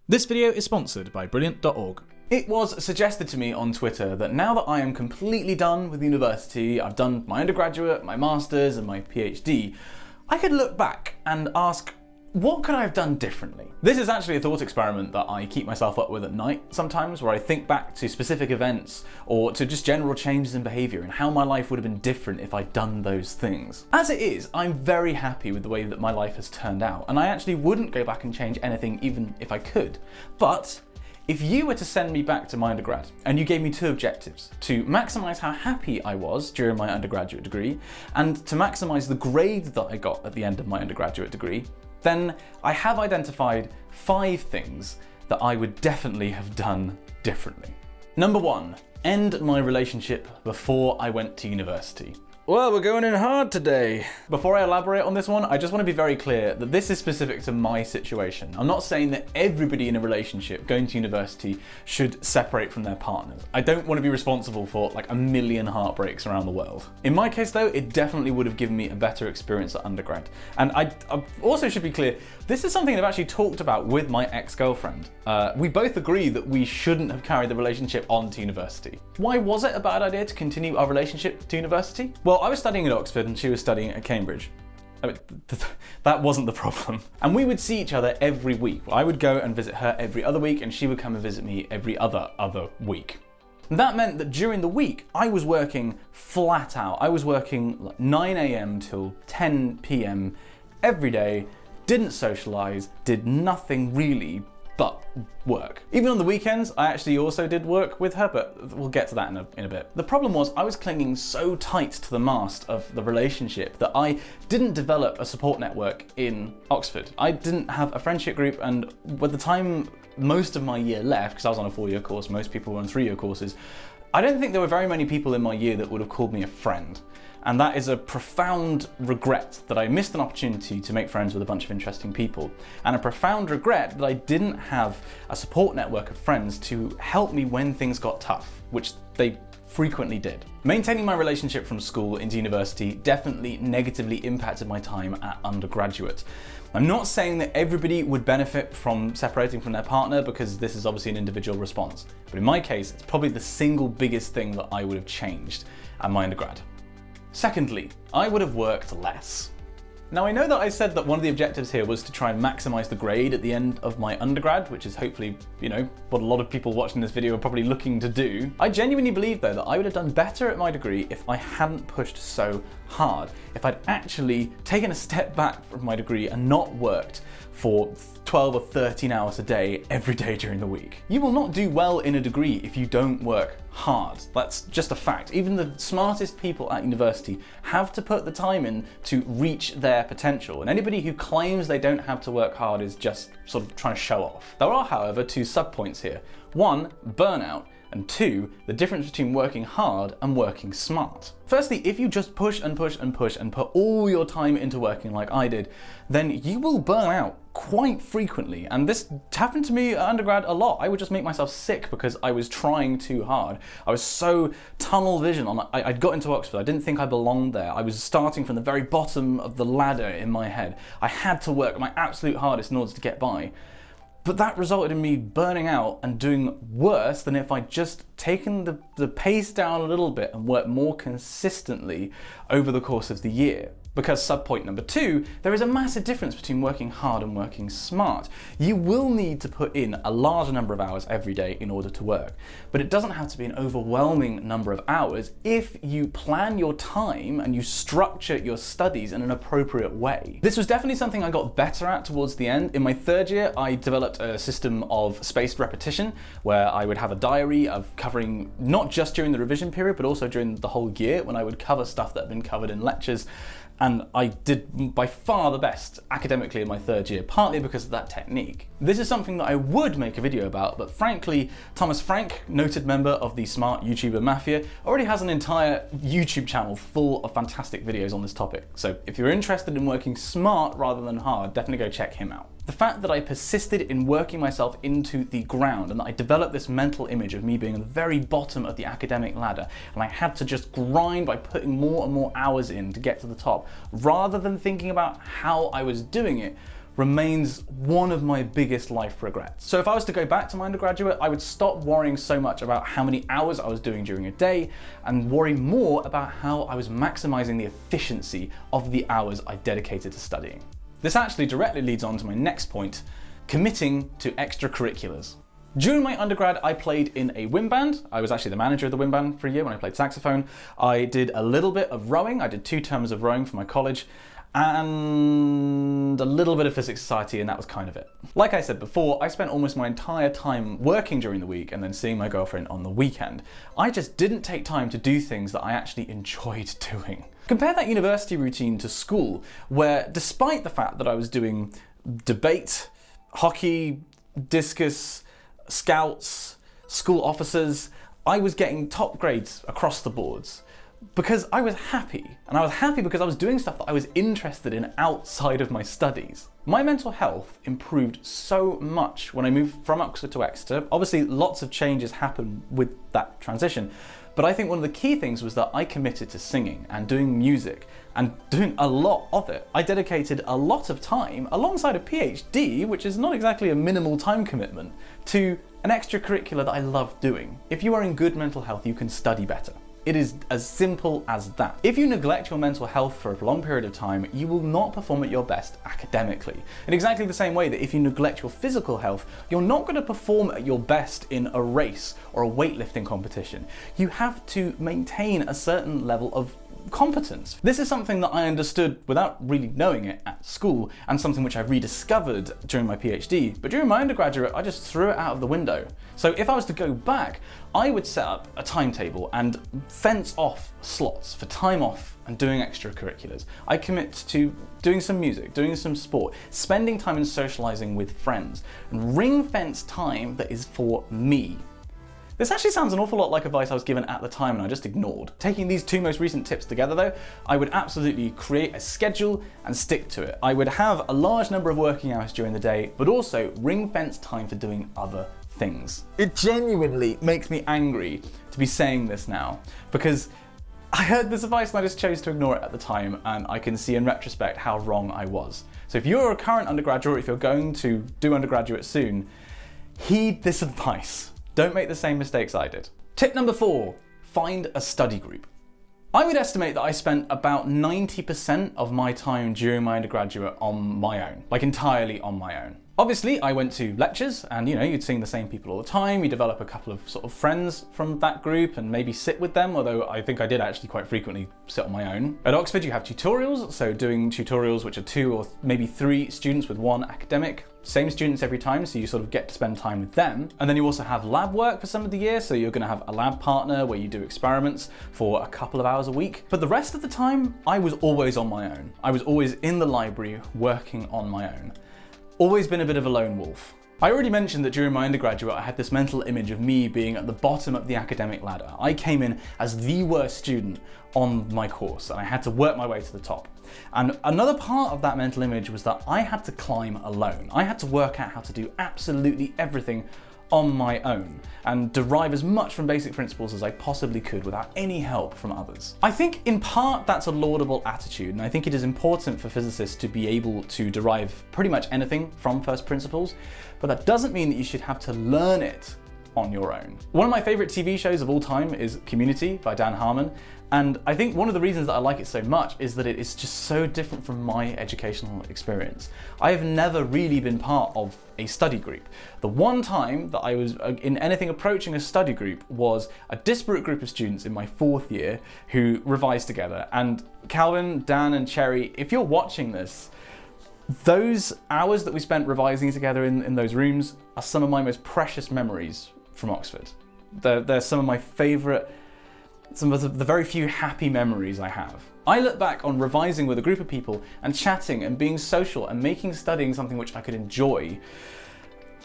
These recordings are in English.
This video is sponsored by Brilliant.org. It was suggested to me on Twitter that now that I am completely done with university, I've done my undergraduate, my master's and my PhD, I could look back and ask, what could I have done differently? This is actually a thought experiment that I keep myself up with at night sometimes, where I think back to specific events or to just general changes in behaviour and how my life would have been different if I'd done those things. As it is, I'm very happy with the way that my life has turned out, and I actually wouldn't go back and change anything even if I could. But if you were to send me back to my undergrad and you gave me two objectives, to maximise how happy I was during my undergraduate degree and to maximise the grade that I got at the end of my undergraduate degree, then I have identified 5 things that I would definitely have done differently. Number 1, end my relationship before I went to university. Well, we're going in hard today. Before I elaborate on this one, I just want to be very clear that this is specific to my situation. I'm not saying that everybody in a relationship going to university should separate from their partners. I don't want to be responsible for like a million heartbreaks around the world. In my case though, it definitely would have given me a better experience at undergrad. And I also should be clear, this is something I've actually talked about with my ex-girlfriend. We both agree that we shouldn't have carried the relationship on to university. Why was it a bad idea to continue our relationship to university? Well, I was studying at Oxford and she was studying at Cambridge. I mean, that wasn't the problem. And we would see each other every week. I would go and visit her every other week and she would come and visit me every other week. And that meant that during the week, I was working flat out. I was working like 9 a.m. till 10 p.m. every day, didn't socialise, did nothing really but work. Even on the weekends, I actually also did work with her, but we'll get to that in a bit. The problem was I was clinging so tight to the mast of the relationship that I didn't develop a support network in Oxford. I didn't have a friendship group, and by the time most of my year left, because I was on a 4-year course, most people were on 3-year courses, I don't think there were very many people in my year that would have called me a friend. And that is a profound regret that I missed an opportunity to make friends with a bunch of interesting people. And a profound regret that I didn't have a support network of friends to help me when things got tough, which they frequently did. Maintaining my relationship from school into university definitely negatively impacted my time at undergraduate. I'm not saying that everybody would benefit from separating from their partner, because this is obviously an individual response. But in my case, it's probably the single biggest thing that I would have changed at my undergrad. Secondly, I would have worked less. Now I know that I said that one of the objectives here was to try and maximise the grade at the end of my undergrad, which is hopefully, what a lot of people watching this video are probably looking to do. I genuinely believe though that I would have done better at my degree if I hadn't pushed so hard, if I'd actually taken a step back from my degree and not worked for 12 or 13 hours a day every day during the week. You will not do well in a degree if you don't work hard. That's just a fact. Even the smartest people at university have to put the time in to reach their potential, and anybody who claims they don't have to work hard is just sort of trying to show off. There are, however, 2 sub-points here. 1, burnout, and 2, the difference between working hard and working smart. Firstly, if you just push and push and push and put all your time into working like I did, then you will burn out quite frequently. And this happened to me at undergrad a lot. I would just make myself sick because I was trying too hard. I was so tunnel vision on. I'd got into Oxford. I didn't think I belonged there. I was starting from the very bottom of the ladder in my head. I had to work my absolute hardest in order to get by. But that resulted in me burning out and doing worse than if I'd just taken the pace down a little bit and worked more consistently over the course of the year. Because subpoint number 2, there is a massive difference between working hard and working smart. You will need to put in a larger number of hours every day in order to work, but it doesn't have to be an overwhelming number of hours if you plan your time and you structure your studies in an appropriate way. This was definitely something I got better at towards the end. In my 3rd year, I developed a system of spaced repetition where I would have a diary of covering not just during the revision period, but also during the whole year, when I would cover stuff that had been covered in lectures. And I did by far the best academically in my 3rd year, partly because of that technique. This is something that I would make a video about, but frankly, Thomas Frank, noted member of the smart YouTuber mafia, already has an entire YouTube channel full of fantastic videos on this topic. So if you're interested in working smart rather than hard, definitely go check him out. The fact that I persisted in working myself into the ground and that I developed this mental image of me being at the very bottom of the academic ladder, and I had to just grind by putting more and more hours in to get to the top, rather than thinking about how I was doing it, remains one of my biggest life regrets. So if I was to go back to my undergraduate, I would stop worrying so much about how many hours I was doing during a day and worry more about how I was maximizing the efficiency of the hours I dedicated to studying. This actually directly leads on to my next point, committing to extracurriculars. During my undergrad, I played in a wind band. I was actually the manager of the wind band for a year when I played saxophone. I did a little bit of rowing. I did 2 terms of rowing for my college and a little bit of physics society, and that was kind of it. Like I said before, I spent almost my entire time working during the week and then seeing my girlfriend on the weekend. I just didn't take time to do things that I actually enjoyed doing. Compare that university routine to school, where despite the fact that I was doing debate, hockey, discus, scouts, school officers, I was getting top grades across the boards because I was happy. And I was happy because I was doing stuff that I was interested in outside of my studies. My mental health improved so much when I moved from Oxford to Exeter. Obviously, lots of changes happened with that transition. But I think one of the key things was that I committed to singing and doing music and doing a lot of it. I dedicated a lot of time alongside a PhD, which is not exactly a minimal time commitment, to an extracurricular that I love doing. If you are in good mental health, you can study better. It is as simple as that. If you neglect your mental health for a long period of time, you will not perform at your best academically. In exactly the same way that if you neglect your physical health, you're not going to perform at your best in a race or a weightlifting competition. You have to maintain a certain level of competence. This is something that I understood without really knowing it at school, and something which I rediscovered during my PhD, but during my undergraduate I just threw it out of the window. So if I was to go back, I would set up a timetable and fence off slots for time off and doing extracurriculars. I commit to doing some music, doing some sport, spending time and socializing with friends, and ring fence time that is for me. This actually sounds an awful lot like advice I was given at the time and I just ignored. Taking these 2 most recent tips together though, I would absolutely create a schedule and stick to it. I would have a large number of working hours during the day, but also ring fence time for doing other things. It genuinely makes me angry to be saying this now, because I heard this advice and I just chose to ignore it at the time, and I can see in retrospect how wrong I was. So if you're a current undergraduate, or if you're going to do undergraduate soon, heed this advice. Don't make the same mistakes I did. Tip number 4, find a study group. I would estimate that I spent about 90% of my time during my undergraduate on my own, like entirely on my own. Obviously, I went to lectures and you'd see the same people all the time. You develop a couple of sort of friends from that group and maybe sit with them, although I think I did actually quite frequently sit on my own. At Oxford, you have tutorials, so doing tutorials which are 2 or maybe 3 students with 1 academic. Same students every time, so you sort of get to spend time with them. And then you also have lab work for some of the year, so you're gonna have a lab partner where you do experiments for a couple of hours a week. But the rest of the time, I was always on my own. I was always in the library working on my own. Always been a bit of a lone wolf. I already mentioned that during my undergraduate, I had this mental image of me being at the bottom of the academic ladder. I came in as the worst student on my course, and I had to work my way to the top. And another part of that mental image was that I had to climb alone. I had to work out how to do absolutely everything on my own and derive as much from basic principles as I possibly could without any help from others. I think in part that's a laudable attitude, and I think it is important for physicists to be able to derive pretty much anything from first principles, but that doesn't mean that you should have to learn it on your own. One of my favorite TV shows of all time is Community by Dan Harmon, and I think one of the reasons that I like it so much is that it is just so different from my educational experience. I have never really been part of a study group. The one time that I was in anything approaching a study group was a disparate group of students in my 4th year who revised together. And Calvin, Dan, and Cherry, if you're watching this, those hours that we spent revising together in those rooms are some of my most precious memories from Oxford. They're some of my favourite, some of the very few happy memories I have. I look back on revising with a group of people and chatting and being social and making studying something which I could enjoy.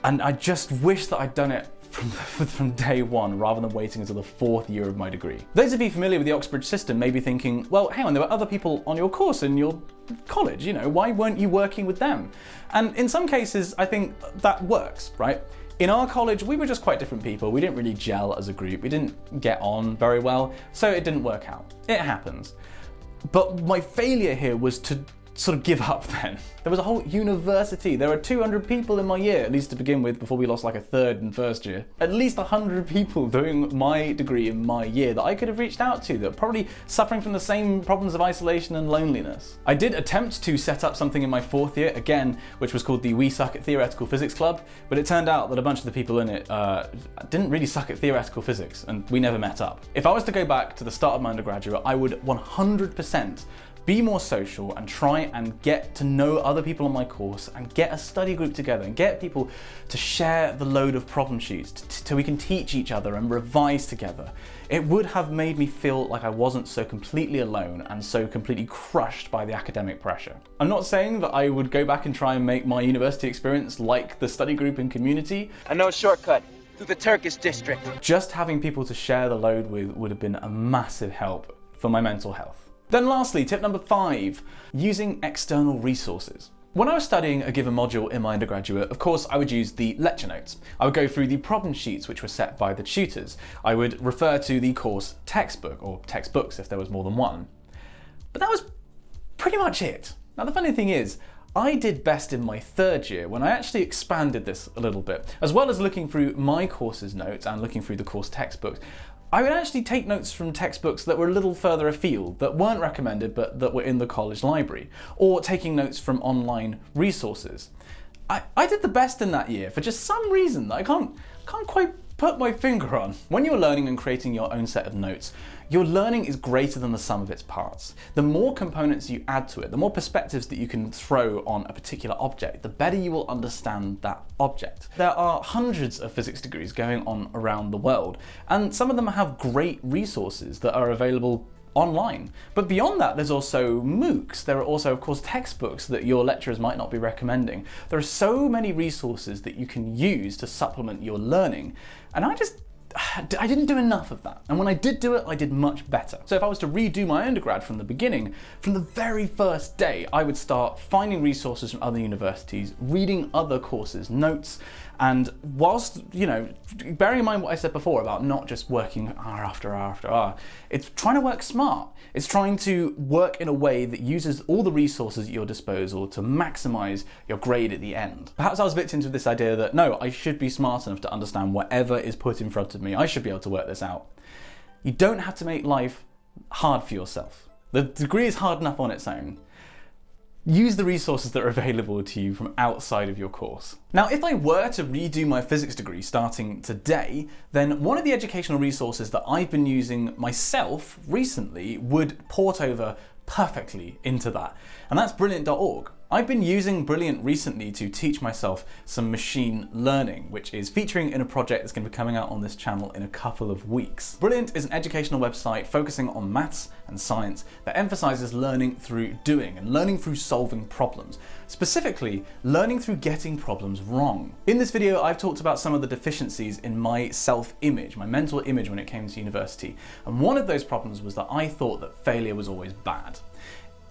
And I just wish that I'd done it from day 1 rather than waiting until the 4th year of my degree. Those of you familiar with the Oxbridge system may be thinking, well, hang on, there were other people on your course in your college, why weren't you working with them? And in some cases, I think that works, right? In our college, we were just quite different people. We didn't really gel as a group. We didn't get on very well, so it didn't work out. It happens. But my failure here was to sort of give up then. There was a whole university. There were 200 people in my year, at least to begin with, before we lost like a third in first year. At least 100 people doing my degree in my year that I could have reached out to, that were probably suffering from the same problems of isolation and loneliness. I did attempt to set up something in my fourth year, again, which was called the We Suck at Theoretical Physics Club, but it turned out that a bunch of the people in it didn't really suck at theoretical physics, and we never met up. If I was to go back to the start of my undergraduate, I would 100% be more social and try and get to know other people on my course and get a study group together and get people to share the load of problem sheets so we can teach each other and revise together. It would have made me feel like I wasn't so completely alone and so completely crushed by the academic pressure. I'm not saying that I would go back and try and make my university experience like the study group and community. I know a shortcut through the Turkish district. Just having people to share the load with would have been a massive help for my mental health. Then lastly, tip number 5, using external resources. When I was studying a given module in my undergraduate, of course, I would use the lecture notes. I would go through the problem sheets which were set by the tutors. I would refer to the course textbook, or textbooks if there was more than one. But that was pretty much it. Now the funny thing is, I did best in my third year when I actually expanded this a little bit. As well as looking through my course's notes and looking through the course textbooks, I would actually take notes from textbooks that were a little further afield, that weren't recommended but that were in the college library, or taking notes from online resources. I did the best in that year for just some reason that I can't quite put my finger on. When you're learning and creating your own set of notes, your learning is greater than the sum of its parts. The more components you add to it, the more perspectives that you can throw on a particular object, the better you will understand that object. There are hundreds of physics degrees going on around the world, and some of them have great resources that are available online. But beyond that, there's also MOOCs. There are also, of course, textbooks that your lecturers might not be recommending. There are so many resources that you can use to supplement your learning, and I didn't do enough of that. And when I did do it, I did much better. So if I was to redo my undergrad from the beginning, from the very first day, I would start finding resources from other universities, reading other courses, notes, and whilst, bearing in mind what I said before about not just working hour after hour after hour, it's trying to work smart. It's trying to work in a way that uses all the resources at your disposal to maximize your grade at the end. Perhaps I was victim to this idea that, no, I should be smart enough to understand whatever is put in front of me. I should be able to work this out. You don't have to make life hard for yourself. The degree is hard enough on its own. Use the resources that are available to you from outside of your course. Now, if I were to redo my physics degree starting today, then one of the educational resources that I've been using myself recently would port over perfectly into that, and that's brilliant.org. I've been using Brilliant recently to teach myself some machine learning, which is featuring in a project that's going to be coming out on this channel in a couple of weeks. Brilliant is an educational website focusing on maths and science that emphasizes learning through doing and learning through solving problems, specifically learning through getting problems wrong. In this video, I've talked about some of the deficiencies in my self-image, my mental image when it came to university, and one of those problems was that I thought that failure was always bad.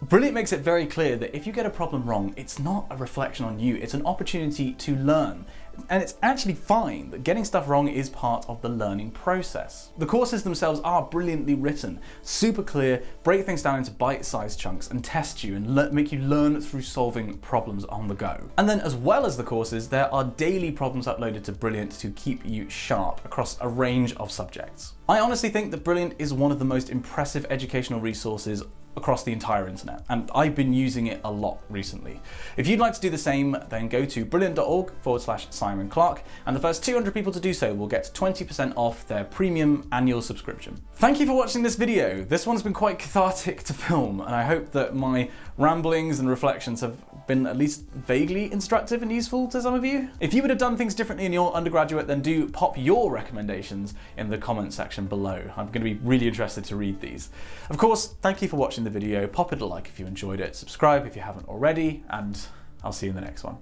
Brilliant makes it very clear that if you get a problem wrong, it's not a reflection on you, it's an opportunity to learn. And it's actually fine that getting stuff wrong is part of the learning process. The courses themselves are brilliantly written, super clear, break things down into bite-sized chunks and test you and make you learn through solving problems on the go. And then as well as the courses, there are daily problems uploaded to Brilliant to keep you sharp across a range of subjects. I honestly think that Brilliant is one of the most impressive educational resources across the entire internet, and I've been using it a lot recently. If you'd like to do the same, then go to brilliant.org/Simon Clark, and the first 200 people to do so will get 20% off their premium annual subscription. Thank you for watching this video. This one's been quite cathartic to film, and I hope that my ramblings and reflections have been at least vaguely instructive and useful to some of you. If you would have done things differently in your undergraduate, then do pop your recommendations in the comment section below. I'm going to be really interested to read these. Of course, thank you for watching the video. Pop it a like if you enjoyed it, subscribe if you haven't already, and I'll see you in the next one.